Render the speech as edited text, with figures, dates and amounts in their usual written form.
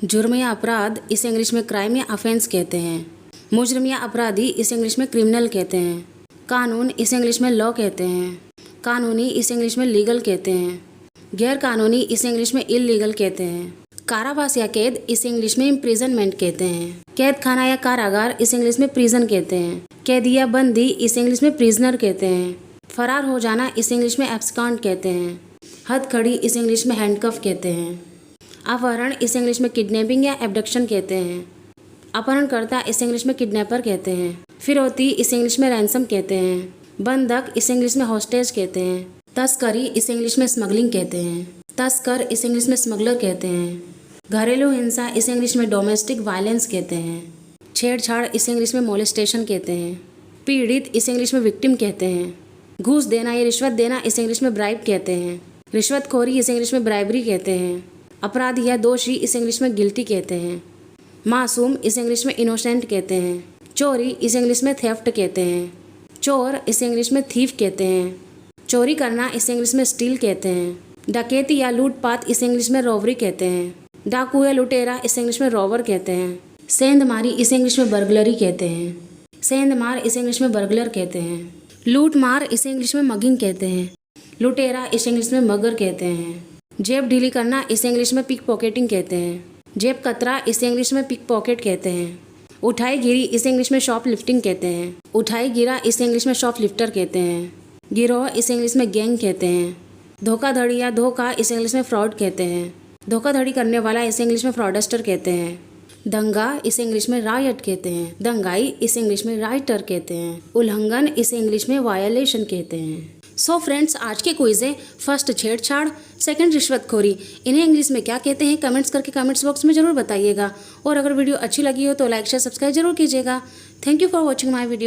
जुर्म या अपराध इसे इंग्लिश में क्राइम या ऑफेंस कहते हैं। मुजरिम या अपराधी इसे इंग्लिश में क्रिमिनल कहते हैं। कानून इसे इंग्लिश में लॉ कहते हैं। कानूनी इसे इंग्लिश में लीगल कहते हैं। गैर कानूनी इसे इंग्लिश में इलीगल कहते हैं। कारावास या कैद इसे इंग्लिश में इम्प्रिजनमेंट कहते हैं। कैद खाना या कारागार इसे इंग्लिश में प्रिजन कहते हैं। कैदी या बंदी इसे इंग्लिश में प्रिजनर कहते हैं। फरार हो जाना इसे इंग्लिश में एब्सकॉन्ड कहते हैं। हथकड़ी इसे इंग्लिश में हैंडकफ कहते हैं। अपहरण इसे इंग्लिश में किडनैपिंग या एब्डक्शन कहते हैं। अपहरणकर्ता इसे इंग्लिश में किडनैपर कहते हैं। फिरौती इसे इंग्लिश में रैंसम कहते हैं। बंधक इसे इंग्लिश में हॉस्टेज कहते हैं। तस्करी इसे इंग्लिश में स्मगलिंग कहते हैं। तस्कर इसे इंग्लिश में स्मगलर कहते हैं। घरेलू हिंसा इसे इंग्लिश में डोमेस्टिक वायलेंस कहते हैं। छेड़छाड़ इसे इंग्लिश में मोलेस्टेशन कहते हैं। पीड़ित इसे इंग्लिश में विक्टिम कहते हैं। घूस देना या रिश्वत देना इसे इंग्लिश में ब्राइब कहते हैं। रिश्वतखोरी इसे इंग्लिश में ब्राइबरी कहते हैं। अपराधी या दोषी इसे इंग्लिश में गिल्टी कहते हैं। मासूम इसे इंग्लिश में इनोसेंट कहते हैं। चोरी इसे इंग्लिश में थेफ्ट कहते हैं। चोर इसे इंग्लिश में थीफ कहते हैं। चोरी करना इसे इंग्लिश में स्टील कहते हैं। डकैती या लूटपाट इसे इंग्लिश में रॉबरी कहते हैं। डाकू या लुटेरा इसे इंग्लिश में रॉबर कहते हैं। सेंधमारी इसे इंग्लिश में बर्गलरी कहते हैं। सेंधमार इसे इंग्लिश में बर्गलर कहते हैं। लूट मार इसे इंग्लिश में मगिंग कहते हैं। लुटेरा इसे इंग्लिश में मगर कहते हैं। जेब ढीली करना इसे इंग्लिश में पिक पॉकेटिंग कहते हैं। जेब कतरा इसे इंग्लिश में पिक पॉकेट कहते हैं। उठाई गिरी इसे इंग्लिश में शॉप लिफ्टिंग कहते हैं। उठाई गिरा इसे इंग्लिश में शॉप लिफ्टर कहते हैं। गिरोह इसे इंग्लिश में गैंग कहते हैं। धोखाधड़ी या धोखा इसे इंग्लिश में फ्रॉड कहते हैं। धोखाधड़ी करने वाला इसे इंग्लिश में फ्रॉडस्टर कहते हैं। दंगा इसे इंग्लिश में रायट कहते हैं। दंगाई इसे इंग्लिश में राइटर कहते हैं। उल्लंघन इसे इंग्लिश में वायलेशन कहते हैं। सो फ्रेंड्स, आज के क्विज है फर्स्ट छेड़छाड़, सेकंड रिश्वतखोरी, इन्हें इंग्लिश में क्या कहते हैं कमेंट्स करके कमेंट्स बॉक्स में जरूर बताइएगा। और अगर वीडियो अच्छी लगी हो तो लाइक शेयर सब्सक्राइब जरूर कीजिएगा। Thank you for watching my video.